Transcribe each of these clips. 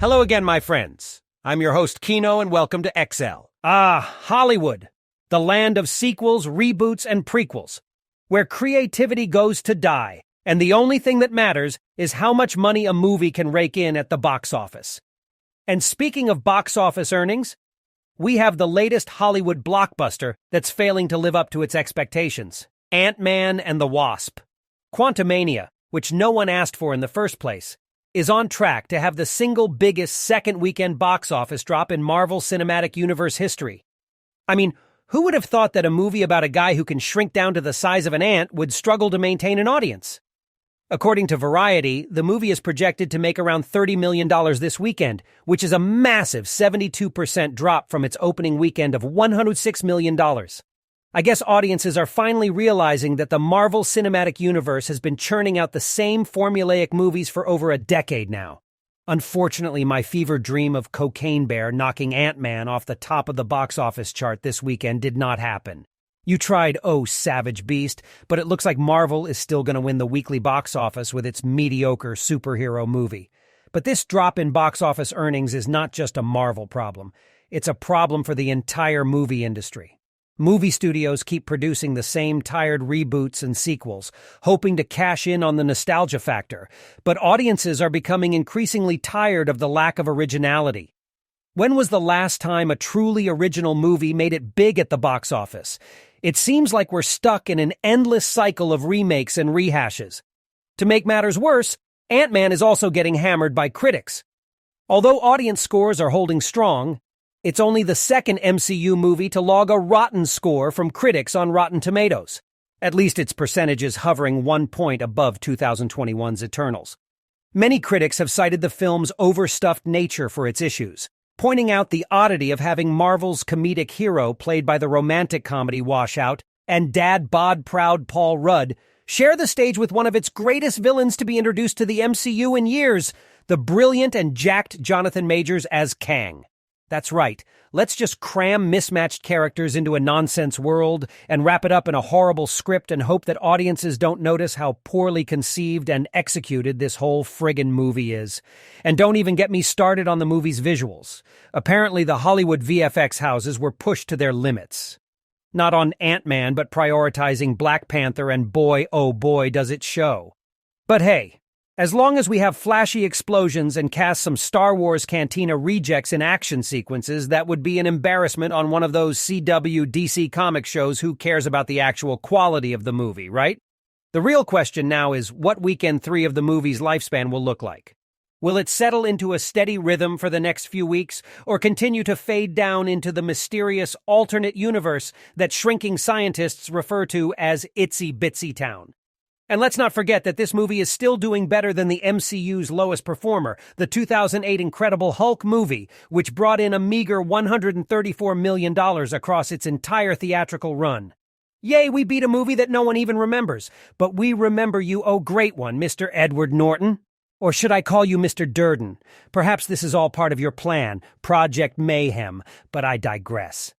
Hello again, my friends. I'm your host, Kino, and welcome to XL. Hollywood, the land of sequels, reboots, and prequels, where creativity goes to die, and the only thing that matters is how much money a movie can rake in at the box office. And speaking of box office earnings, we have the latest Hollywood blockbuster that's failing to live up to its expectations, Ant-Man and the Wasp. Quantumania, which no one asked for in the first place, is on track to have the single biggest second weekend box office drop in Marvel Cinematic Universe history. I mean, who would have thought that a movie about a guy who can shrink down to the size of an ant would struggle to maintain an audience? According to Variety, the movie is projected to make around $30 million this weekend, which is a massive 72% drop from its opening weekend of $106 million. I guess audiences are finally realizing that the Marvel Cinematic Universe has been churning out the same formulaic movies for over a decade now. Unfortunately, my fevered dream of Cocaine Bear knocking Ant-Man off the top of the box office chart this weekend did not happen. You tried, oh savage beast, but it looks like Marvel is still going to win the weekly box office with its mediocre superhero movie. But this drop in box office earnings is not just a Marvel problem. It's a problem for the entire movie industry. Movie studios keep producing the same tired reboots and sequels, hoping to cash in on the nostalgia factor, but audiences are becoming increasingly tired of the lack of originality. When was the last time a truly original movie made it big at the box office? It seems like we're stuck in an endless cycle of remakes and rehashes. To make matters worse, Ant-Man is also getting hammered by critics. Although audience scores are holding strong, it's only the second MCU movie to log a rotten score from critics on Rotten Tomatoes. At least its percentage is hovering 1 point above 2021's Eternals. Many critics have cited the film's overstuffed nature for its issues, pointing out the oddity of having Marvel's comedic hero played by the romantic comedy washout and dad bod proud Paul Rudd share the stage with one of its greatest villains to be introduced to the MCU in years, the brilliant and jacked Jonathan Majors as Kang. That's right, let's just cram mismatched characters into a nonsense world and wrap it up in a horrible script and hope that audiences don't notice how poorly conceived and executed this whole friggin' movie is. And don't even get me started on the movie's visuals. Apparently the Hollywood VFX houses were pushed to their limits. Not on Ant-Man, but prioritizing Black Panther, and boy, oh boy, does it show. But hey, as long as we have flashy explosions and cast some Star Wars Cantina rejects in action sequences, that would be an embarrassment on one of those CW DC comic shows. Who cares about the actual quality of the movie, right? The real question now is what weekend 3 of the movie's lifespan will look like. Will it settle into a steady rhythm for the next few weeks, or continue to fade down into the mysterious alternate universe that shrinking scientists refer to as Itsy Bitsy Town? And let's not forget that this movie is still doing better than the MCU's lowest performer, the 2008 Incredible Hulk movie, which brought in a meager $134 million across its entire theatrical run. Yay, we beat a movie that no one even remembers, but we remember you, oh great one, Mr. Edward Norton. Or should I call you Mr. Durden? Perhaps this is all part of your plan, Project Mayhem, but I digress.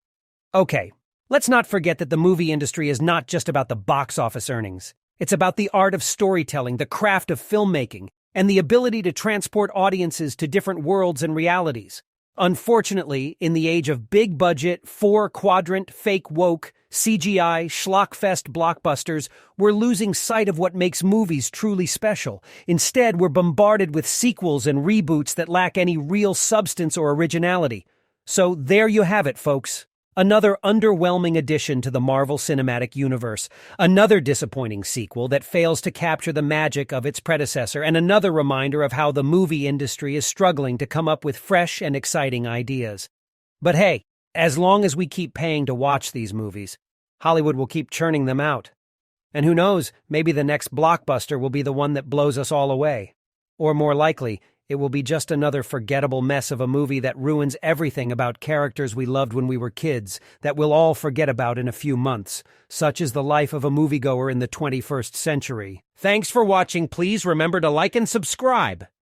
Okay, let's not forget that the movie industry is not just about the box office earnings. It's about the art of storytelling, the craft of filmmaking, and the ability to transport audiences to different worlds and realities. Unfortunately, in the age of big-budget, 4-quadrant, fake woke, CGI, schlockfest blockbusters, we're losing sight of what makes movies truly special. Instead, we're bombarded with sequels and reboots that lack any real substance or originality. So there you have it, folks. Another underwhelming addition to the Marvel Cinematic Universe, another disappointing sequel that fails to capture the magic of its predecessor, and another reminder of how the movie industry is struggling to come up with fresh and exciting ideas. But hey, as long as we keep paying to watch these movies, Hollywood will keep churning them out. And who knows, maybe the next blockbuster will be the one that blows us all away. Or more likely, it will be just another forgettable mess of a movie that ruins everything about characters we loved when we were kids, that we'll all forget about in a few months. Such is the life of a moviegoer in the 21st century. Thanks for watching. Please remember to like and subscribe.